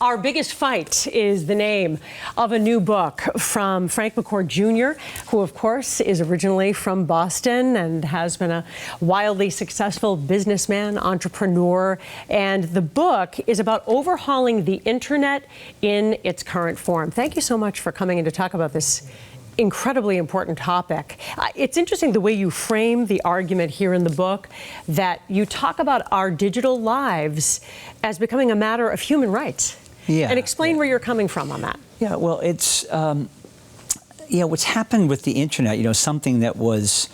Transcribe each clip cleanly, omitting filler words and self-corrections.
Our Biggest Fight is the name of a new book from Frank McCourt Jr., who, of course, is originally from Boston and has been a wildly successful businessman, entrepreneur. And the book is about overhauling the internet in its current form. Thank you so much for coming in to talk about this incredibly important topic. It's interesting the way you frame the argument here in the book, that you talk about our digital lives as becoming a matter of human rights. Yeah. And explain where you're coming from on that. Yeah, well, it's, what's happened with the internet, something that was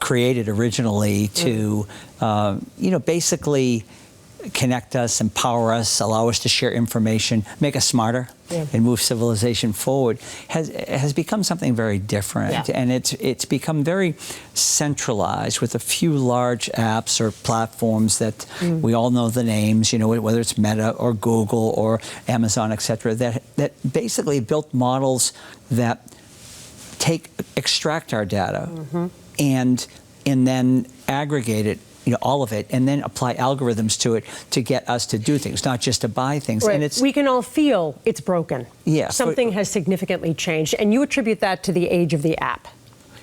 created originally to, basically connect us, empower us, allow us to share information, make us smarter, and move civilization forward, has become something very different. And it's become very centralized with a few large apps or platforms that we all know the names, whether it's Meta or Google or Amazon, et cetera, that basically built models that extract our data and then aggregate it, all of it, and then apply algorithms to it to get us to do things, not just to buy things. Right. And we can all feel it's broken. Yeah. Something has significantly changed, and you attribute that to the age of the app.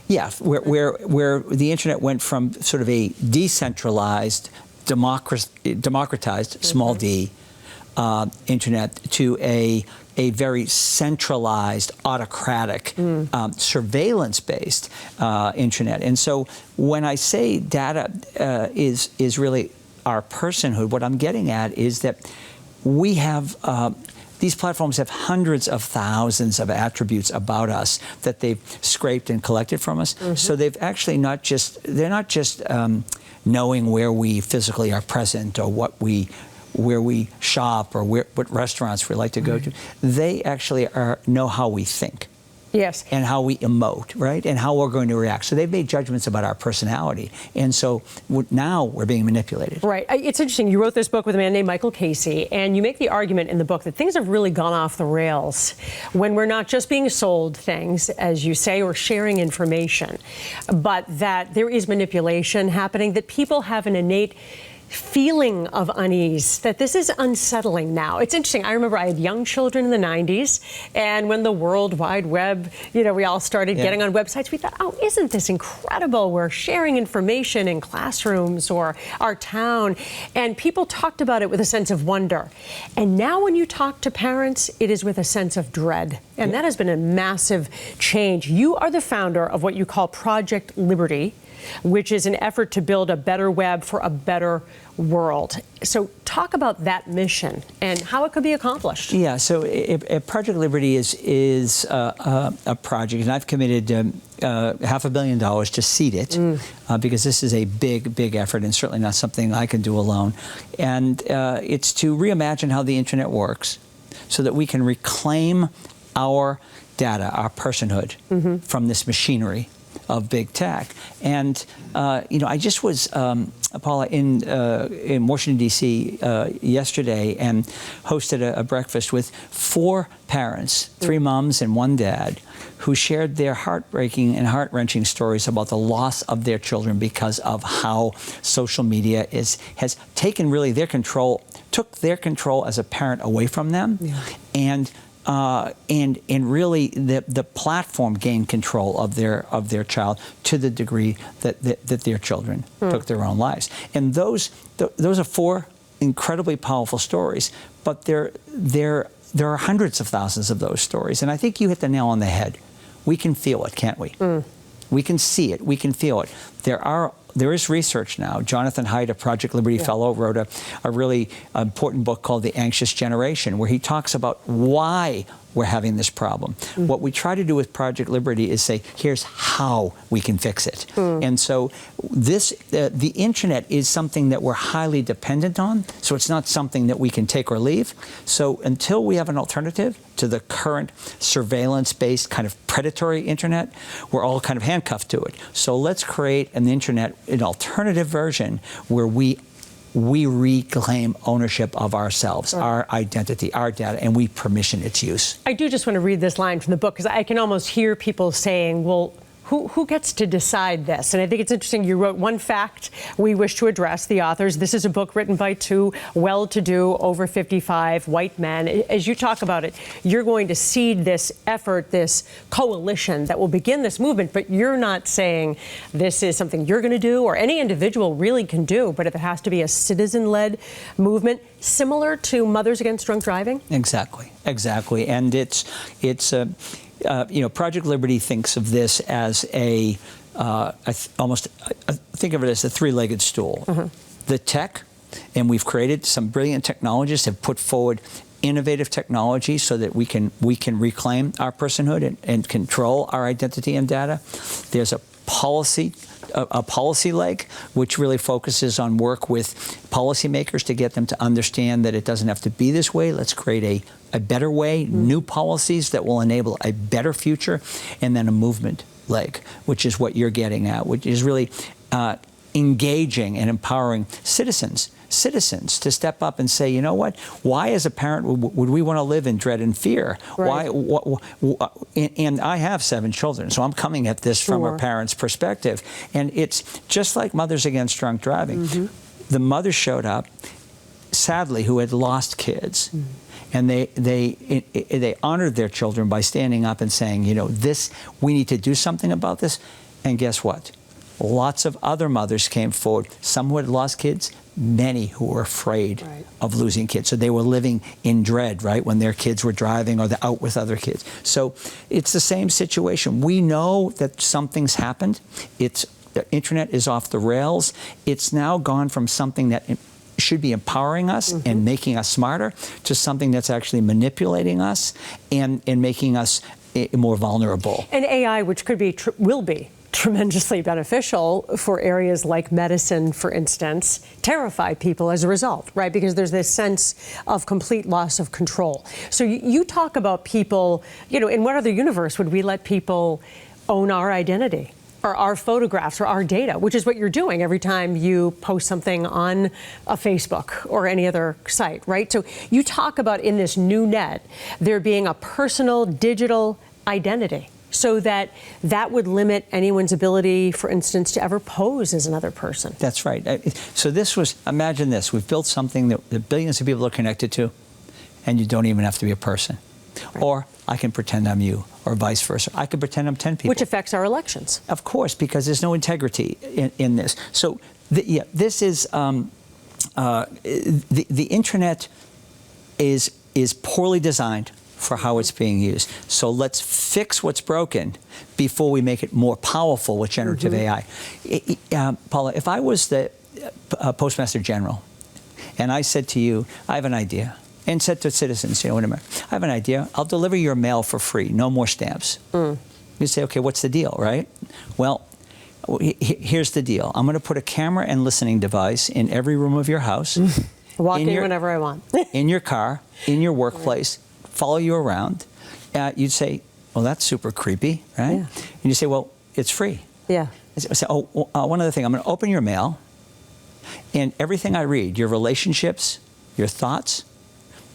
Yeah, where the internet went from sort of a decentralized, democratized, small d, internet to a very centralized, autocratic, surveillance-based internet. And so when I say data is really our personhood, what I'm getting at is that we have, these platforms have hundreds of thousands of attributes about us that they've scraped and collected from us. So they've actually they're not just knowing where we physically are present or where we shop or what restaurants we like to go to. They actually know how we think. Yes. And how we emote, right? And how we're going to react. So they've made judgments about our personality. And so now we're being manipulated. Right. It's interesting. You wrote this book with a man named Michael Casey, and you make the argument in the book that things have really gone off the rails when we're not just being sold things, as you say, or sharing information, but that there is manipulation happening, that people have an innate feeling of unease, that this is unsettling now. It's interesting. I remember I had young children in the 90s, and when the World Wide Web, we all started getting on websites, we thought, oh, isn't this incredible? We're sharing information in classrooms or our town. And people talked about it with a sense of wonder. And now when you talk to parents, it is with a sense of dread. And that has been a massive change. You are the founder of what you call Project Liberty, which is an effort to build a better web for a better world. So talk about that mission and how it could be accomplished. Yeah, so Project Liberty is a project, and I've committed $500 million to seed it because this is a big effort and certainly not something I can do alone. And it's to reimagine how the internet works so that we can reclaim our data, our personhood from this machinery of big tech. And I just was, Paula, in Washington, D.C. Yesterday and hosted a breakfast with 4 parents, 3 moms and 1 dad, who shared their heartbreaking and heart-wrenching stories about the loss of their children because of how social media has taken really took their control as a parent away from them. And really the platform gained control of their child to the degree that their children took their own lives. And those are 4 incredibly powerful stories, but there are hundreds of thousands of those stories. And I think you hit the nail on the head. We can feel it, can't we? We can see it. We can feel it. There is research now. Jonathan Haidt, a Project Liberty fellow, wrote a really important book called The Anxious Generation, where he talks about why we're having this problem. What we try to do with Project Liberty is say, here's how we can fix it. And so the internet is something that we're highly dependent on, so it's not something that we can take or leave. So until we have an alternative to the current surveillance-based kind of predatory internet, we're all kind of handcuffed to it. So let's create an internet, an alternative version where we reclaim ownership of ourselves, our identity, our data, and we permission its use. I do just want to read this line from the book, because I can almost hear people saying, well, who gets to decide this? And I think it's interesting. You wrote one fact we wish to address, the authors. This is a book written by two well-to-do, over 55 white men. As you talk about it, you're going to seed this effort, this coalition that will begin this movement, but you're not saying this is something you're going to do or any individual really can do, but it has to be a citizen-led movement similar to Mothers Against Drunk Driving? Exactly. And it's Project Liberty thinks of this as think of it as a three-legged stool. Mm-hmm. The tech, and we've created some brilliant technologists have put forward innovative technology so that we can reclaim our personhood and control our identity and data. There's a policy leg, which really focuses on work with policymakers to get them to understand that it doesn't have to be this way. Let's create a better way, new policies that will enable a better future, and then a movement leg, which is what you're getting at, which is really engaging and empowering citizens to step up and say, you know what, why as a parent would we want to live in dread and fear? Right. And I have 7 children, so I'm coming at this from a parent's perspective. And it's just like Mothers Against Drunk Driving. Mm-hmm. The mother showed up, sadly, who had lost kids. Mm-hmm. And they honored their children by standing up and saying, we need to do something about this. And guess what? Lots of other mothers came forward, some who had lost kids, many who were afraid of losing kids. So they were living in dread, right, when their kids were driving or they're out with other kids. So it's the same situation. We know that something's happened. The internet is off the rails. It's now gone from something that should be empowering us and making us smarter to something that's actually manipulating us and making us more vulnerable. And AI, which will be tremendously beneficial for areas like medicine, for instance, terrify people as a result, right? Because there's this sense of complete loss of control. So you talk about people, in what other universe would we let people own our identity or our photographs or our data, which is what you're doing every time you post something on a Facebook or any other site, right? So you talk about in this new net, there being a personal digital identity, so that would limit anyone's ability, for instance, to ever pose as another person. That's right. So imagine this, we've built something that billions of people are connected to, and you don't even have to be a person. Right. Or I can pretend I'm you, or vice versa. I can pretend I'm 10 people. Which affects our elections. Of course, because there's no integrity in this. So, this is, the internet is poorly designed for how it's being used. So let's fix what's broken before we make it more powerful with generative AI. Paula, if I was the Postmaster General and I said to you, I have an idea, and said to citizens, whatever, I have an idea, I'll deliver your mail for free, no more stamps. You say, okay, what's the deal, right? Well, here's the deal. I'm going to put a camera and listening device in every room of your house. Walk in whenever I want. In your car, in your workplace, follow you around. You'd say, well, that's super creepy, right? Yeah. And you say, well, it's free. Yeah. Say, one other thing, I'm going to open your mail, and everything I read, your relationships, your thoughts,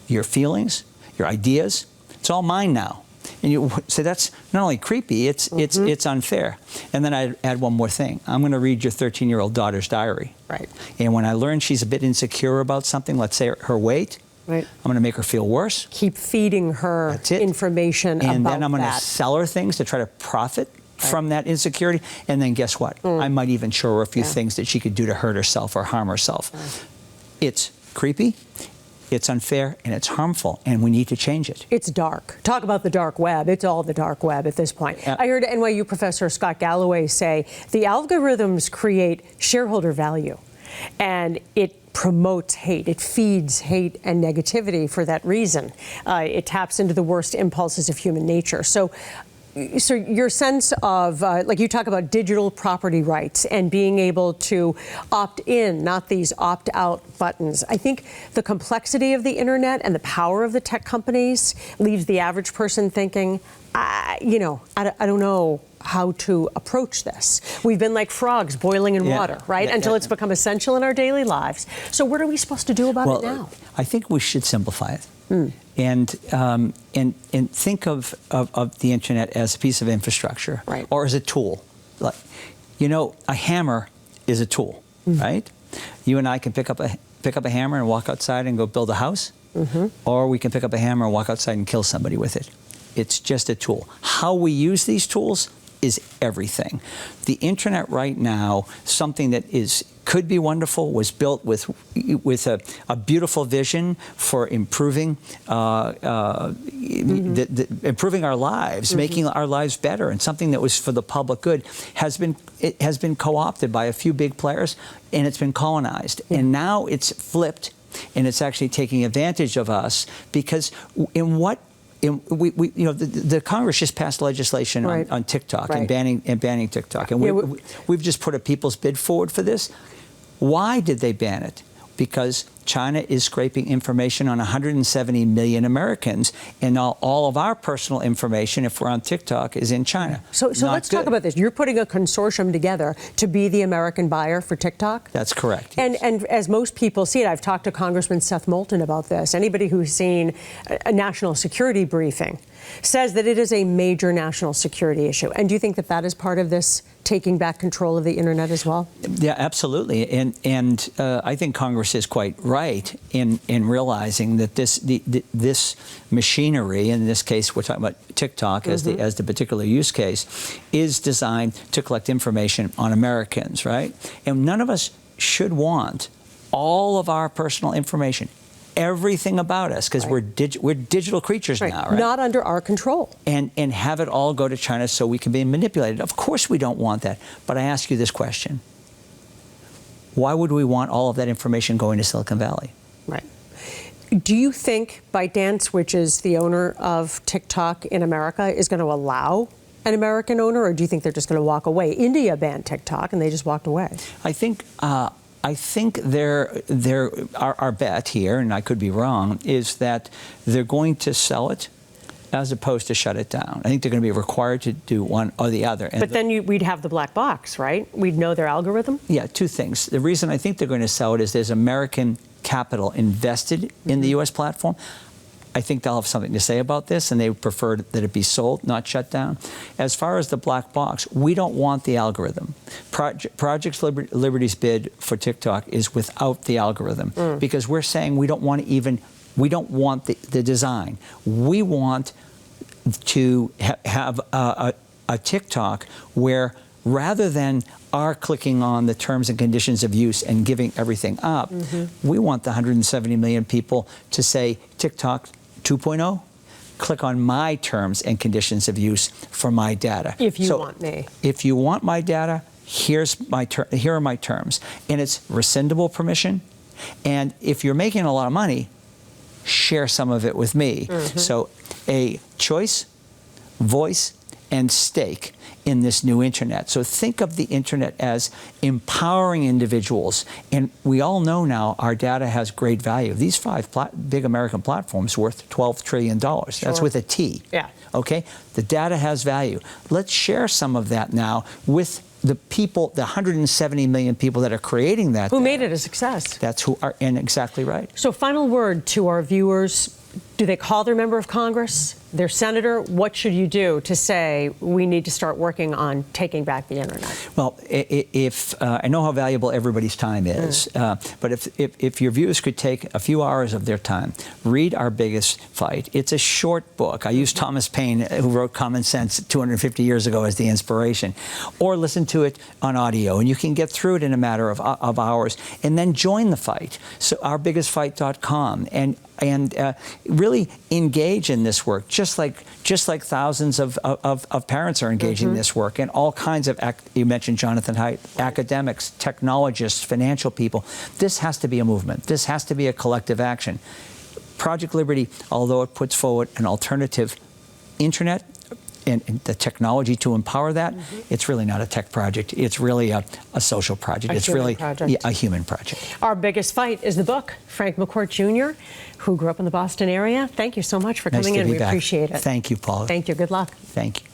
your feelings, your ideas, it's all mine now. And you say, that's not only creepy, it's unfair. And then I'd add one more thing. I'm going to read your 13-year-old daughter's diary. Right. And when I learn she's a bit insecure about something, let's say her weight, right, I'm going to make her feel worse. Keep feeding her information about that. And then I'm going to sell her things to try to profit from that insecurity. And then guess what? I might even show her a few things that she could do to hurt herself or harm herself. It's creepy, it's unfair, and it's harmful, and we need to change it. It's dark. Talk about the dark web. It's all the dark web at this point. I heard NYU professor Scott Galloway say the algorithms create shareholder value, and it promotes hate. It feeds hate and negativity for that reason. It taps into the worst impulses of human nature. So your sense of, like you talk about digital property rights and being able to opt in, not these opt out buttons. I think the complexity of the internet and the power of the tech companies leaves the average person thinking, I don't know how to approach this. We've been like frogs boiling in water, right? Until it's become essential in our daily lives. So what are we supposed to do about it now? I think we should simplify it. And think of the internet as a piece of infrastructure, right, or as a tool. Like, you know, a hammer is a tool, right? You and I can pick up a hammer and walk outside and go build a house, or we can pick up a hammer and walk outside and kill somebody with it. It's just a tool. How we use these tools is everything. The internet right now, something that could be wonderful, was built with a beautiful vision for improving improving our lives, making our lives better, and something that was for the public good has been co-opted by a few big players, and it's been colonized. And now it's flipped, and it's actually taking advantage of us, because the Congress just passed legislation on TikTok and banning TikTok, and we've just put a people's bid forward for this. Why did they ban it? Because China is scraping information on 170 million Americans, and all of our personal information, if we're on TikTok, is in China. So let's talk about this. You're putting a consortium together to be the American buyer for TikTok? That's correct. And as most people see it, I've talked to Congressman Seth Moulton about this. Anybody who's seen a national security briefing says that it is a major national security issue. And do you think that that is part of this taking back control of the internet as well? Yeah, absolutely. And I think Congress is quite right in realizing that this machinery, in this case we're talking about TikTok as the particular use case, is designed to collect information on Americans, right? And none of us should want all of our personal information, everything about us, because we're digital creatures now, right? Not under our control. And have it all go to China so we can be manipulated. Of course we don't want that. But I ask you this question. Why would we want all of that information going to Silicon Valley? Right. Do you think ByteDance, which is the owner of TikTok in America, is going to allow an American owner, or do you think they're just going to walk away? India banned TikTok and they just walked away. I think our bet here, and I could be wrong, is that they're going to sell it as opposed to shut it down. I think they're going to be required to do one or the other. But then we'd have the black box, right? We'd know their algorithm? Yeah, two things. The reason I think they're going to sell it is there's American capital invested in the U.S. platform. I think they'll have something to say about this, and they would prefer that it be sold, not shut down. As far as the black box, we don't want the algorithm. Project Liberty's bid for TikTok is without the algorithm, because we're saying we don't want the design. We want to have a TikTok where, rather than our clicking on the terms and conditions of use and giving everything up, we want the 170 million people to say, TikTok 2.0, click on my terms and conditions of use for my data. If you want me. If you want my data, here are my terms. And it's rescindable permission. And if you're making a lot of money, share some of it with me. So a choice, voice, and stake in this new internet. So think of the internet as empowering individuals. And we all know now our data has great value. These 5 big American platforms worth $12 trillion. That's with a T. Yeah. Okay? The data has value. Let's share some of that now with the people, the 170 million people that are creating that. Who made it a success. That's who are, and exactly right. So final word to our viewers. Do they call their member of Congress, their senator? What should you do to say we need to start working on taking back the internet? Well, if I know how valuable everybody's time is, but if your viewers could take a few hours of their time, read Our Biggest Fight. It's a short book. I use Thomas Paine, who wrote Common Sense 250 years ago, as the inspiration, or listen to it on audio, and you can get through it in a matter of hours, and then join the fight. So ourbiggestfight.com, and really engage in this work, just like thousands of parents are engaging in this work, and all kinds of, you mentioned Jonathan Haidt, academics, technologists, financial people. This has to be a movement. This has to be a collective action. Project Liberty, although it puts forward an alternative internet and the technology to empower that, it's really not a tech project. It's really a social project. It's really a human project. Our Biggest Fight is the book. Frank McCourt Jr., who grew up in the Boston area. Thank you so much for coming in. We appreciate it. Thank you, Paula. Thank you. Good luck. Thank you.